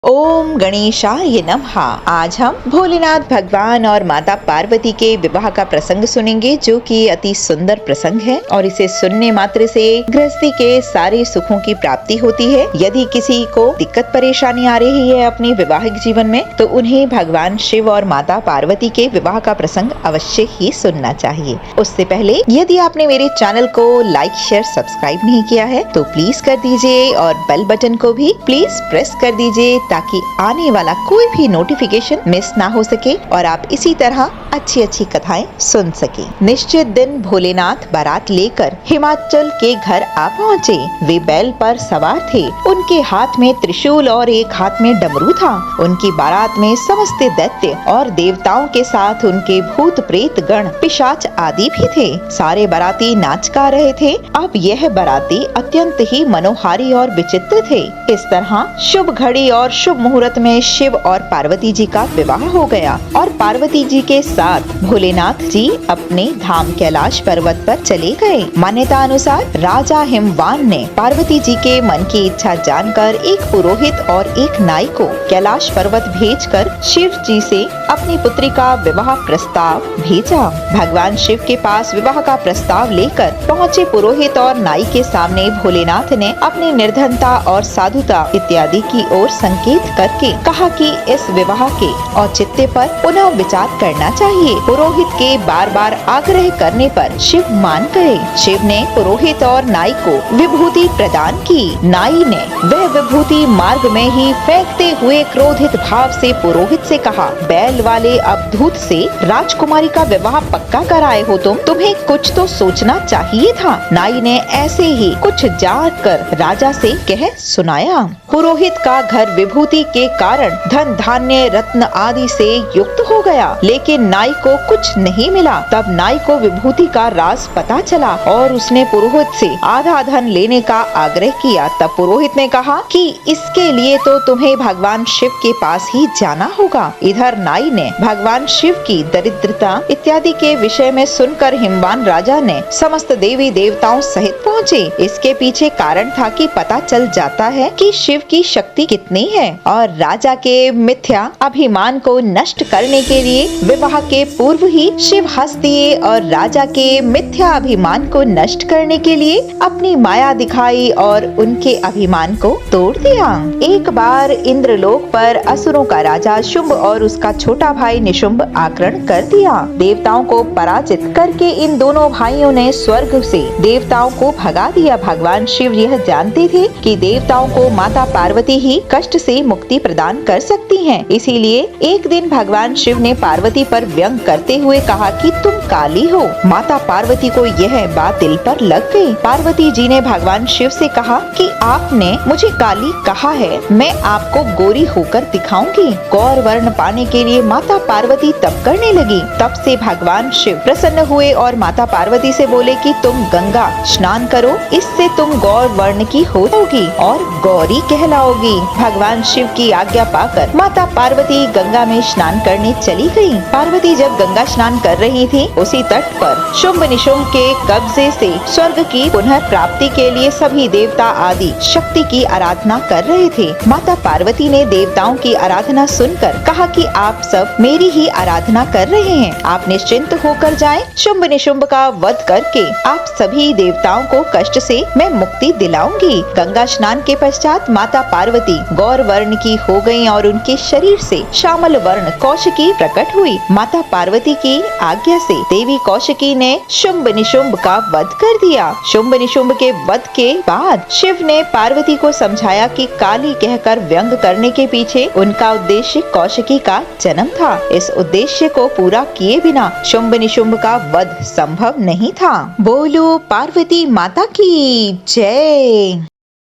ओम गणेशाय नमः। आज हम भोलेनाथ भगवान और माता पार्वती के विवाह का प्रसंग सुनेंगे, जो कि अति सुंदर प्रसंग है और इसे सुनने मात्र से गृहस्थी के सारे सुखों की प्राप्ति होती है। यदि किसी को दिक्कत परेशानी आ रही है अपने वैवाहिक जीवन में, तो उन्हें भगवान शिव और माता पार्वती के विवाह का प्रसंग अवश्य ही सुनना चाहिए। उससे पहले यदि आपने मेरे चैनल को लाइक शेयर सब्सक्राइब नहीं किया है तो प्लीज कर दीजिए और बेल बटन को भी प्लीज प्रेस कर दीजिए, ताकि आने वाला कोई भी नोटिफिकेशन मिस ना हो सके और आप इसी तरह अच्छी अच्छी कथाएं सुन सके। निश्चित दिन भोलेनाथ बारात लेकर हिमाचल के घर आ पहुँचे। वे बैल पर सवार थे, उनके हाथ में त्रिशूल और एक हाथ में डमरू था। उनकी बारात में समस्त दैत्य और देवताओं के साथ उनके भूत प्रेत गण पिशाच आदि भी थे। सारे बाराती नाच गा रहे थे। अब यह बाराती अत्यंत ही मनोहारी और विचित्र थे। इस तरह शुभ घड़ी और शुभ मुहूर्त में शिव और पार्वती जी का विवाह हो गया और पार्वती जी के साथ भोलेनाथ जी अपने धाम कैलाश पर्वत पर चले गए। मान्यता अनुसार राजा हिमवान ने पार्वती जी के मन की इच्छा जानकर एक पुरोहित और एक नाई को कैलाश पर्वत भेजकर शिव जी से अपनी पुत्री का विवाह प्रस्ताव भेजा। भगवान शिव के पास विवाह का प्रस्ताव लेकर पहुँचे पुरोहित और नाई के सामने भोलेनाथ ने अपनी निर्धनता और साधुता इत्यादि की ओर संकेत करके कहा कि इस विवाह के औचित्य पर पुनः विचार करना चाहिए। पुरोहित के बार बार आग्रह करने पर शिव मान गए। शिव ने पुरोहित और नाई को विभूति प्रदान की। नाई ने वह विभूति मार्ग में ही फेंकते हुए क्रोधित भाव से पुरोहित से कहा, बैल वाले अवधूत से राजकुमारी का विवाह पक्का कराए हो तुम्हें कुछ तो सोचना चाहिए था। नाई ने ऐसे ही कुछ जाकर राजा से कह सुनाया। पुरोहित का घर विभूति के कारण धन धान्य रत्न आदि से युक्त हो गया, लेकिन नाई को कुछ नहीं मिला। तब नाई को विभूति का राज पता चला और उसने पुरोहित से आधा धन लेने का आग्रह किया। तब पुरोहित ने कहा कि इसके लिए तो तुम्हें भगवान शिव के पास ही जाना होगा। इधर नाई ने भगवान शिव की दरिद्रता इत्यादि के विषय में सुनकर हिमवान राजा ने समस्त देवी देवताओं सहित पहुँचे। इसके पीछे कारण था कि पता चल जाता है कि शिव की शक्ति कितनी है और राजा के मिथ्या अभिमान को नष्ट करने के लिए विवाह के पूर्व ही शिव हंस दिए और राजा के मिथ्या अभिमान को नष्ट करने के लिए अपनी माया दिखाई और उनके अभिमान को तोड़ दिया। एक बार इंद्रलोक पर असुरों का राजा शुंभ और उसका छोटा भाई निशुंभ आक्रमण कर दिया। देवताओं को पराजित करके इन दोनों भाइयों ने स्वर्ग से देवताओं को भगा दिया। भगवान शिव यह जानते थे कि देवताओं को माता पार्वती ही कष्ट से मुक्ति प्रदान कर सकती हैं। इसीलिए एक दिन भगवान शिव ने पार्वती पर व्यंग करते हुए कहा कि तुम काली हो। माता पार्वती को यह बात दिल पर लग गई। पार्वती जी ने भगवान शिव से कहा कि आपने मुझे काली कहा है, मैं आपको गोरी होकर दिखाऊंगी। गौर वर्ण पाने के लिए माता पार्वती तप करने लगी। तब से भगवान शिव प्रसन्न हुए और माता पार्वती से बोले कि तुम गंगा स्नान करो, इससे तुम गौर वर्ण की होगी और गौरी कहलाओगी। भगवान शिव की आज्ञा पाकर माता पार्वती गंगा में स्नान करने चली गयी। पार्वती जब गंगा स्नान कर रही थी, उसी तट पर शुंभ निशुंभ के कब्जे से स्वर्ग की पुनः प्राप्ति के लिए सभी देवता आदि शक्ति की आराधना कर रहे थे। माता पार्वती ने देवताओं की आराधना सुनकर कहा कि आप सब मेरी ही आराधना कर रहे हैं, आप निश्चिंत होकर जाएं। शुंभ निशुंभ का वध करके आप सभी देवताओं को कष्ट से मैं मुक्ति दिलाऊंगी। गंगा स्नान के पश्चात माता पार्वती गौर वर्ण की हो गयी और उनके शरीर से श्यामल वर्ण कौशिकी प्रकट हुई। माता पार्वती की आज्ञा से देवी कौशिकी ने शुंभ निशुंभ का वध कर दिया। शुंभ निशुंभ के वध के बाद शिव ने पार्वती को समझाया कि काली कहकर व्यंग करने के पीछे उनका उद्देश्य कौशिकी का जन्म था। इस उद्देश्य को पूरा किए बिना शुंभ निशुंभ का वध संभव नहीं था। बोलो पार्वती माता की जय।